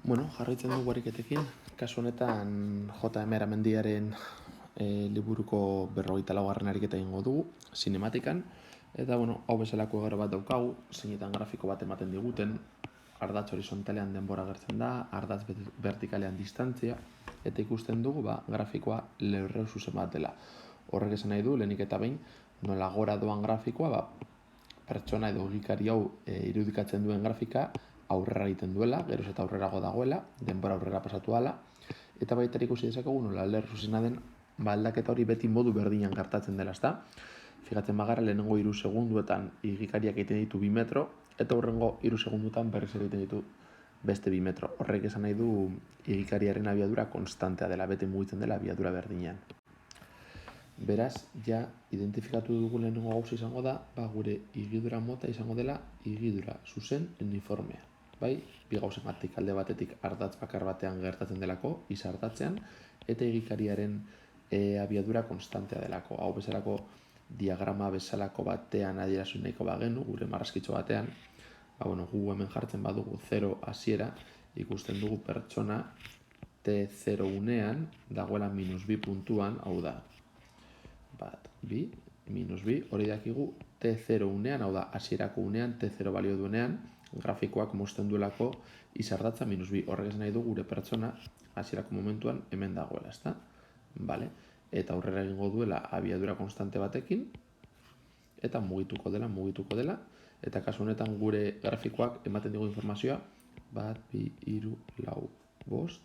Jarraitzen dugu ariketekin, kasu honetan J.M. Aramendiaren liburuko 44. ariketa egingo dugu, zinematikan, eta hau bezalako gero bat daukagu, zeinetan grafiko bat ematen diguten, ardatz horizontalean denbora agertzen da, ardatz vertikalean distantzia, eta ikusten dugu grafikoa lerro zuzen bat dela. Horrek esan nahi du, lehenik eta behin, nola gora doan grafikoa, pertsona edo egikari hau irudikatzen duen grafika aurrera egiten duela, geroz eta aurrerago dagoela, denbora aurrera pasatu ala, eta baita ikusi dezakegu nola lerro zuzena den aldaketa hori beti modu berdinan gertatzen dela, ezta? Fijatzen bagara lehenengo 3 segunduetan egikariak egiten ditu 2 metro, eta hurrengo 3 segundutan berriz egiten ditu beste 2 metro. Horrek esan nahi du egikariaren abiadura konstantea dela, beti mugitzen dela abiadura berdinean. Beraz, ja identifikatu dugu lehenengo gauza izango da, gure higidura mota izango dela higidura zuzen uniformea. Bi gauzematik alde batetik ardatz bakar batean gertatzen delako, izardatzean, eta egikariaren abiadura konstantea delako. Hau bezalako diagrama bezalako batean adierazu nahiko bagenu, gure marrazkitxo batean, gu hemen jartzen badugu 0 hasiera, ikusten dugu pertsona T0 unean dagoela -2 puntuan, hau da, bi, hori dakigu T0 unean, hau da, hasierako unean, T0 balio duenean, grafikoak mozten duelako izardatza -2. Horrek esan nahi du gure pertsona hasierako momentuan hemen dagoela, ezta? Eta aurrera egingo duela abiadura konstante batekin, eta mugituko dela, eta kasu honetan gure grafikoak ematen digu informazioa, 1, 2, 3, 4,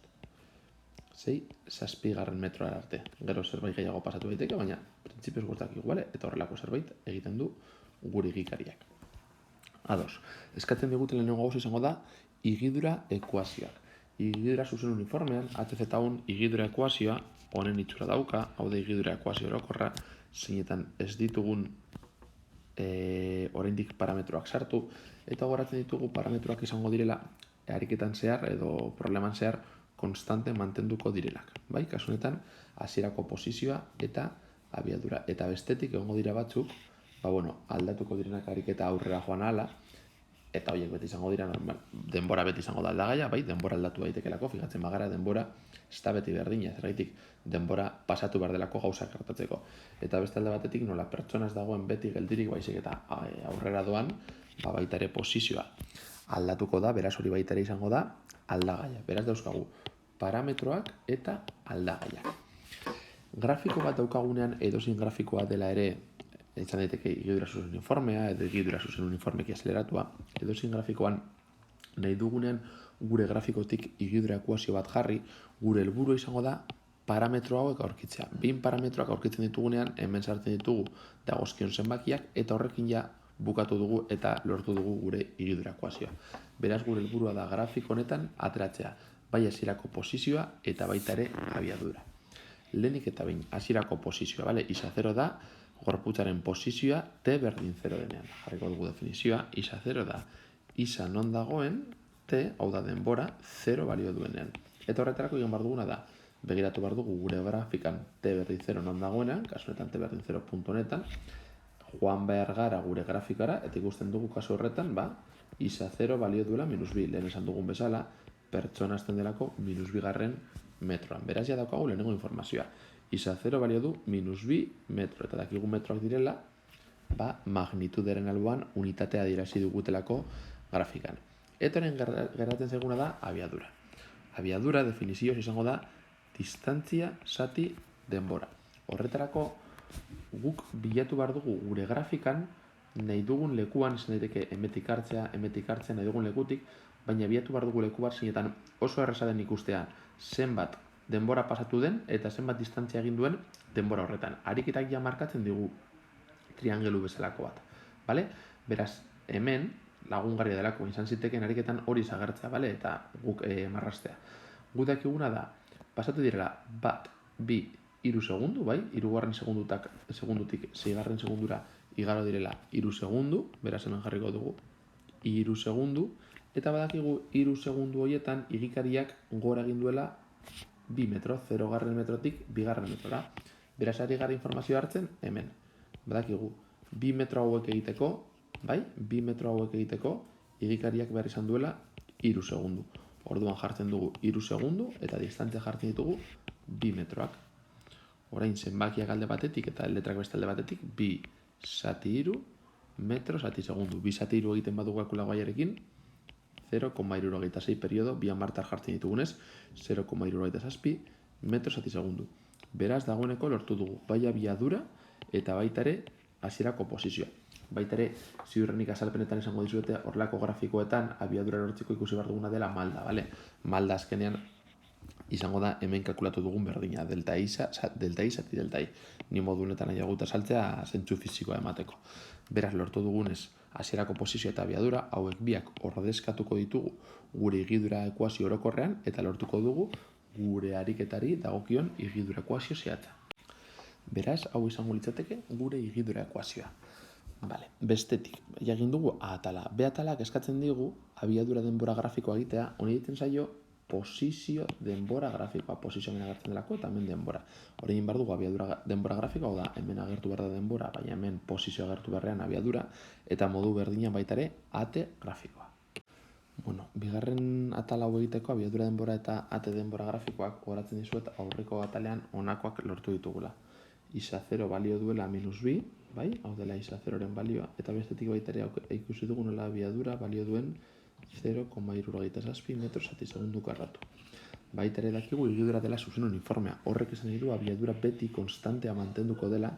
5, 6, 7 metroa arte. Gero zerbait gehiago pasatu daiteke, baina printzipioz guztak iguale, eta horrelako zerbait egiten du gure egikariak. Ados, eskatzen diguten lehenengo gauza izango da higidura ekuazioak. Higidura zuzen uniformean, HZ1 higidura ekuazioa honen itxura dauka, hau da higidura ekuazio orokorra, zeinetan ez ditugun oraindik parametroak sartu, eta goratzen ditugu parametroak izango direla ariketan zehar edo probleman zehar konstante mantenduko direlak. Kasu honetan, hasierako posizioa eta abiadura. Eta bestetik egongo dira batzuk, aldatuko direnak ariketa aurrera joan ahala, eta horiek beti izango dira, denbora beti izango da aldagaia, denbora aldatu daitekelako, fijatzen bagara, denbora ez da beti berdina, zergatik denbora pasatu behar delako gauzak gertatzeko. Eta beste alde batetik, nola pertsona ez dagoen beti geldirik baizik eta aurrera doan, baita ere posizioa aldatuko da, beraz hori baita ere izango da aldagaia. Beraz dauzkagu parametroak eta aldagaiak. Grafiko bat daukagunean edozein grafikoa dela ere, izan daiteke higidura zuzen uniformea edo higidura zuzen uniformeki azeleratua, edozein grafikoan nahi dugunean gure grafikotik higidura ekuazio bat jarri, gure helburua izango da parametro hauek aurkitzea. 2 parametroak aurkitzen ditugunean, hemen sartzen ditugu dagozkion zenbakiak, eta horrekin ja bukatu dugu eta lortu dugu gure higidura ekuazioa. Beraz, gure helburua da grafiko honetan ateratzea, bai hasierako posizioa eta baita ere abiadura. Lehenik eta behin hasierako posizioa, isa 0 da, gorputzaren posizioa T berdin 0 denean. Jarriko dugu definizioa, isa 0 da, isa non dagoen, T, hau da denbora, 0 balio duenean. Eta horretarako egin behar duguna da, begiratu behar dugu gure grafikan T berdin 0 non dagoenean, kasu honetan T berdin 0 puntu honetan, joan behar gara gure grafikara, eta ikusten dugu kasu horretan, isa 0 balio duela -2, lehen esan dugun bezala, pertsona azten delako -2 metroan. Beraz, ja daukagu lehenengo informazioa. Isa 0 balio du -2 metro, eta dakigu metroak direla, magnituderen alboan unitatea adierazi dugutelako grafikan. Eta horren geratzen zaiguna da abiadura. Abiadura definizioz izango da distantzia zati denbora. Horretarako guk bilatu behar dugu gure grafikan nahi dugun lekuan, izan daiteke emetik hartzea nahi dugun lekutik, baina bilatu behar dugu leku bat zeinetan oso erraza den ikustea zenbat denbora pasatu den eta zenbat distantzia egin duen denbora horretan. Ariketak ja markatzen digu triangelu bezalako bat. Beraz, hemen lagungarria delako izan ziteken ariketan hori zagertzea, eta guk marrastea. Guk dakiguna da, pasatu direla 1, 2, 3 segundu, 3. segundutik 6. segundura igaro direla 3 segundu, beraz hemen jarriko dugu 3 segundu, eta badakigu 3 segundu horietan egikariak gora egin duela 2 metro, 0. metrotik 2. metrora. Beraz, ari gara informazioa hartzen, hemen. Badakigu, 2 metro hauek egiteko, 2 metro hauek egiteko, egikariak behar izan duela 3 segundu. Orduan jartzen dugu 3 segundu eta distantzia jartzen ditugu 2 metroak. Orain zenbakiak alde batetik eta letrak beste alde batetik 2 zati 3 metro zati segundu. 2 zati 3 egiten badugu kalkulagoiarekin 0,76 periodo, bi hamartar jartzen ditugunez, 0,67 metro zati segundu. Beraz, dagoeneko lortu dugu bai abiadura eta baita ere hasierako posizioa. Baita ere, ziurrenik azalpenetan esango dizuete horrelako grafikoetan abiadura lortzeko ikusi behar duguna dela malda, bale? Malda azkenean izango da hemen kalkulatu dugun berdina, delta i zati delta i. Ni modu honetan nahiaguta saltzea zentzu fisikoa emateko. Beraz, lortu dugunez, hasierako posizioa eta abiadura, hauek biak ordezkatuko ditugu gure igidura ekuazio orokorrean eta lortuko dugu gure ariketari dagokion igidura ekuazio zehatza. Beraz, hau izango litzateke gure igidura ekuazioa. Vale. Bestetik, egin dugu A atala. B atalak eskatzen digu abiadura denbora grafikoa egitea, honi egiten zaio posizio denbora grafikoa, posizio hemen agertzen delako eta hemen denbora. Hori egin behar dugu abiadura denbora grafikoa, hau da, hemen agertu behar da denbora, baina hemen posizio agertu beharrean abiadura, eta modu berdinan baita ere ate grafikoa. Bueno, bigarren atal hau egiteko abiadura denbora eta ate denbora grafikoak horatzen dizuet aurreko atalean honakoak lortu ditugula. Isa 0 balio duela -2, bai? Hau dela isa 0-ren balioa, eta bestetik baita ere ikusi dugu nola abiadura balio duen 0,67 metro zati segundu karratu. Baita ere dakigu igidura dela zuzen uniformea. Horrek esan nahi du abiadura beti konstantea mantenduko dela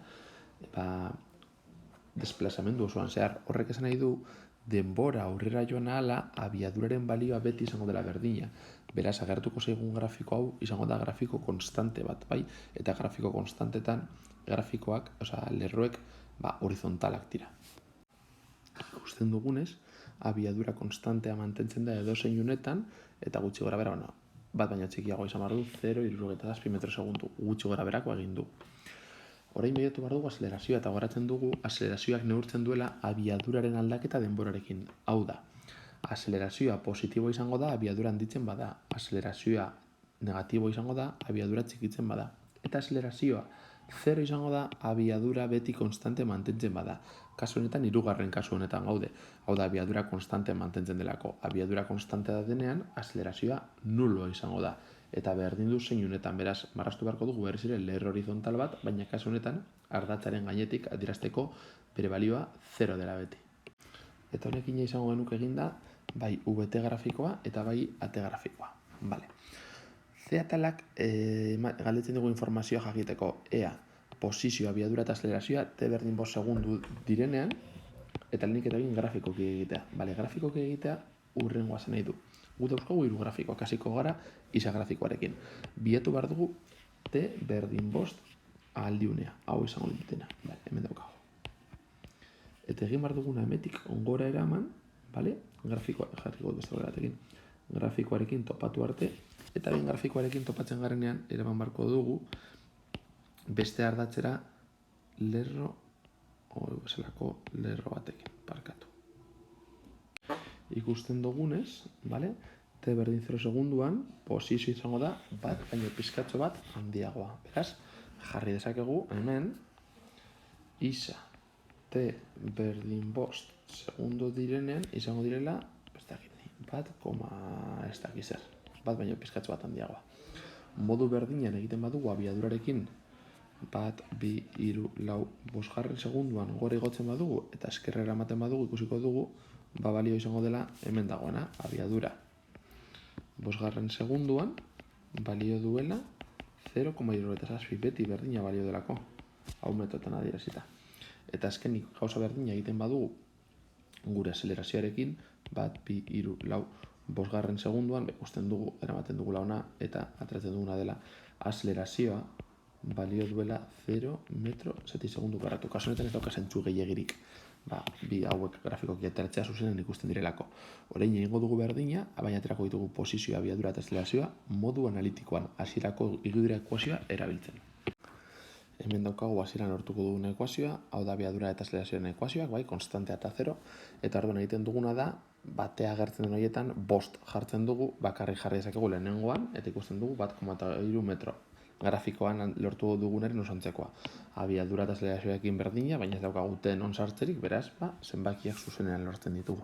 desplazamendu osoan zehar. Horrek esan nahi du denbora aurrera joan ahala abiaduraren balioa beti izango dela berdina. Beraz, agertuko zaigun grafiko hau izango da grafiko konstante bat, bai? Eta grafiko konstantetan grafikoak, lerroek horizontalak dira. Ikusten dugunez, abiadura konstantea mantentzen da edozein unetan, eta gutxi gora bera, bat baina txikiago izan behar du, 0,67 metro segundu, gutxi gora berako egin du. Orain behatu behar dugu azelerazioa, eta goratzen dugu azelerazioak neurtzen duela abiaduraren aldaketa denborarekin. Hau da, azelerazioa positibo izango da, abiadura handitzen bada. Azelerazioa negatibo izango da, abiadura txikitzen bada. Eta azelerazioa 0 izango da, abiadura beti konstante mantentzen bada. Kasu honetan, 3. kasu honetan gaude. Hau da, abiadura konstante mantentzen delako. Abiadura konstante da denean, azelerazioa nulo izango da. Eta berdin du zein honetan, beraz, marraztu beharko dugu berriz ere lerro horizontal bat, baina kasu honetan, ardatzaren gainetik adierazteko bere balioa 0 dela beti. Eta honekin izango genuke eginda, bai VT grafikoa eta bai AT grafikoa. Vale. C atalak galdetzen dugu informazioa jakiteko ea posizioa, abiadura eta azelerazioa T berdin 5 segundu direnean eta lehenik eta egin grafikoki egitea. Vale, grafikoki egitea urrengoa zen nahi du. Gu dauzkagu 3 grafikoak hasiko gara isa grafikoarekin. Bilatu behar dugu T berdin 5 aldiunea. Hau izango ditena. Vale, hemen daukagu. Eta egin behar duguna hemetik ongora eraman, vale? Grafikoarekin topatu arte, eta ben grafikoarekin topatzen garenean eraman barko dugu beste ardatzera lerro batekin, parkatu. Ikusten dugunez, vale? T berdin 0 segunduan, posizio izango da, bat, baina pizkatxo bat handiagoa. Beraz, jarri dezakegu hemen, isa T berdin 5 segundo direnean, izango direla, bat baino pizkatxo bat handiagoa. Modu berdinean egiten badugu abiadurarekin, bat, bi, hiru, lau, 5 segunduan gore igotzen badugu, eta eskerrera ematen badugu, ikusiko dugu, balio izango dela hemen dagoena, abiadura. 5 segunduan, balio duela 0,67 beti berdina balio delako, hau metotan adierazita. Eta azkenik gauza berdina egiten badugu gure azelerazioarekin, bat, bi, hiru, lau, 5 segunduan, ikusten dugu, eramaten dugula ona, eta ateratzen duguna dela azelerazioa balio duela 0 metro zati segundu karratu. Kasu honetan ez dauka zentzu gehiegirik, bi hauek grafikoki ateratzea zuzenen ikusten direlako. Orain egingo dugu berdina, baina aterako ditugu posizioa, abiadura eta azelerazioa modu analitikoan, hasierako igidura ekuazioa erabiltzen. Hemen daukagu hasieran lortuko duguna ekuazioa, hau da abiadura eta azelerazioaren ekuazioak, bai, konstantea eta 0, eta orduan egiten duguna da, batea agertzen den horietan, 5 jartzen dugu, bakarrik jarri dezakegu lehenengoan, eta ikusten dugu 1,3 metro. Grafikoan lortu dugunaren osantzekoa. Abiadura eta azelerazioarekin berdina, baina ez daukagu non sartzerik, beraz, zenbakiak zuzenean lortzen ditugu.